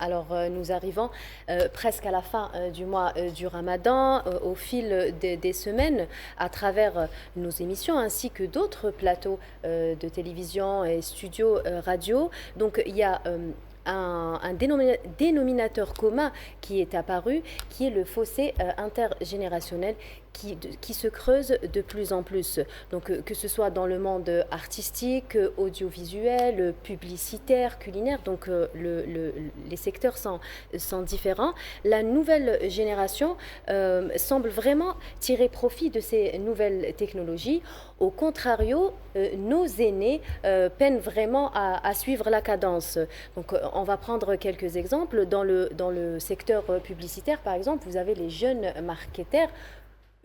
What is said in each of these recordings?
Alors, nous arrivons presque à la fin du mois du Ramadan, au fil des semaines, à travers nos émissions ainsi que d'autres plateaux de télévision et studios radio. Donc, il y a dénominateur commun qui est apparu, qui est le fossé intergénérationnel qui se creuse de plus en plus. Donc, que ce soit dans le monde artistique, audiovisuel, publicitaire, culinaire, donc les secteurs sont différents. La nouvelle génération semble vraiment tirer profit de ces nouvelles technologies. Au contrario, nos aînés peinent vraiment à suivre la cadence. Donc, on va prendre quelques exemples. Dans le secteur publicitaire, par exemple, vous avez les jeunes marketeurs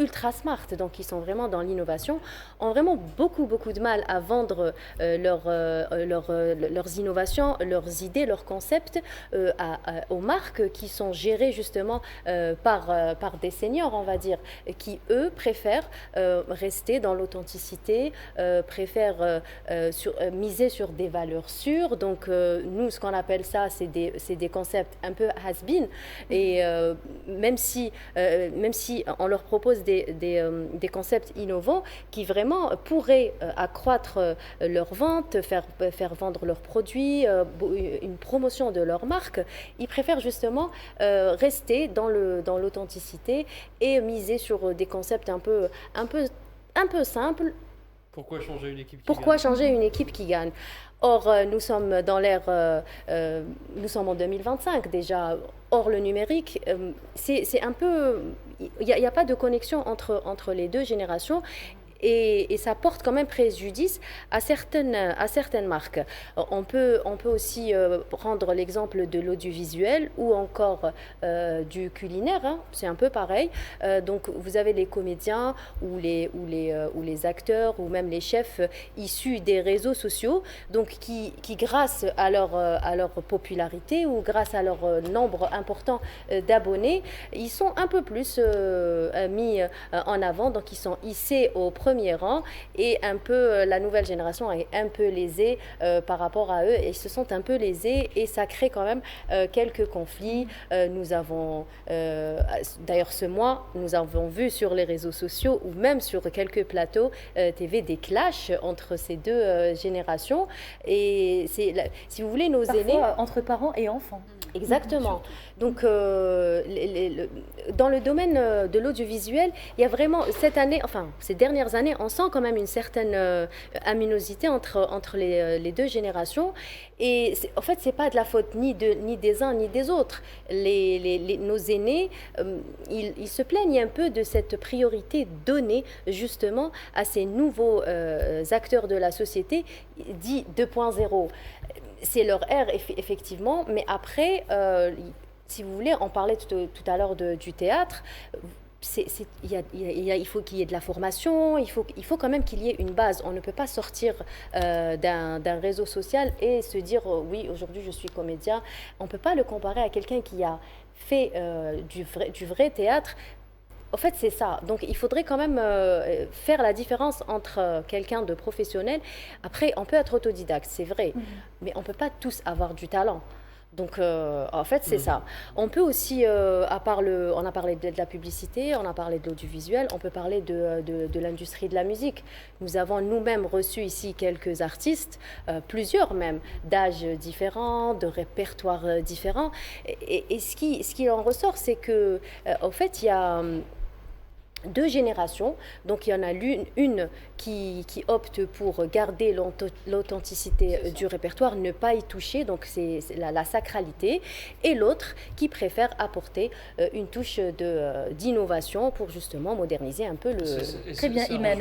ultra smart, donc qui sont vraiment dans l'innovation, ont vraiment beaucoup de mal à vendre leurs innovations, leurs idées, leurs concepts aux marques qui sont gérées justement par des seniors, on va dire, qui eux préfèrent rester dans l'authenticité, préfèrent miser sur des valeurs sûres. Donc nous, ce qu'on appelle ça, c'est des concepts un peu has-been. Et même si on leur propose des concepts innovants qui vraiment pourraient accroître leurs ventes, faire vendre leurs produits, une promotion de leur marque, ils préfèrent justement rester dans l'authenticité et miser sur des concepts un peu simples. Pourquoi changer une équipe qui Pourquoi gagne? changer une équipe qui gagne? Or, nous sommes dans nous sommes en 2025 déjà. Or, le numérique, c'est un peu, il n'y a pas de connexion entre les deux générations. Et ça porte quand même préjudice à certaines marques. On peut aussi prendre l'exemple de l'audiovisuel ou encore du culinaire, hein. C'est un peu pareil. Donc vous avez les comédiens ou les acteurs ou même les chefs issus des réseaux sociaux, donc qui grâce à leur popularité ou grâce à leur nombre important d'abonnés, ils sont un peu plus mis en avant, donc ils sont hissés au premier rang et un peu la nouvelle génération est un peu lésée par rapport à eux et se sont un peu lésés et ça crée quand même quelques conflits. Nous avons d'ailleurs ce mois, nous avons vu sur les réseaux sociaux ou même sur quelques plateaux TV des clashs entre ces deux générations et si vous voulez nos Parfois, aînés entre parents et enfants. exactement. Donc, dans le domaine de l'audiovisuel, il y a vraiment cette année, enfin ces dernières années, on sent quand même une certaine aminosité entre les deux générations. Et en fait, c'est pas de la faute ni des uns ni des autres. Nos aînés, ils se plaignent un peu de cette priorité donnée justement à ces nouveaux acteurs de la société, dits 2.0. C'est leur ère, effectivement, mais après, si vous voulez, on parlait tout à l'heure du théâtre. Il faut qu'il y ait de la formation, il faut quand même qu'il y ait une base. On ne peut pas sortir d'un réseau social et se dire oui, aujourd'hui je suis comédien. On ne peut pas le comparer à quelqu'un qui a fait du vrai théâtre. En fait, c'est ça. Donc, il faudrait quand même faire la différence entre quelqu'un de professionnel. Après, on peut être autodidacte, c'est vrai, mais on ne peut pas tous avoir du talent. Donc, en fait, c'est ça. On peut aussi, on a parlé de la publicité, on a parlé de l'audiovisuel, on peut parler de l'industrie de la musique. Nous avons nous-mêmes reçu ici quelques artistes, plusieurs même, d'âges différents, de répertoires différents. Et ce qui en ressort, c'est que, en fait, il y a deux générations. Donc il y en a une qui opte pour garder l'authenticité du répertoire, ne pas y toucher, donc c'est la sacralité, et l'autre qui préfère apporter une touche d'innovation pour justement moderniser un peu le... Très bien, Iman.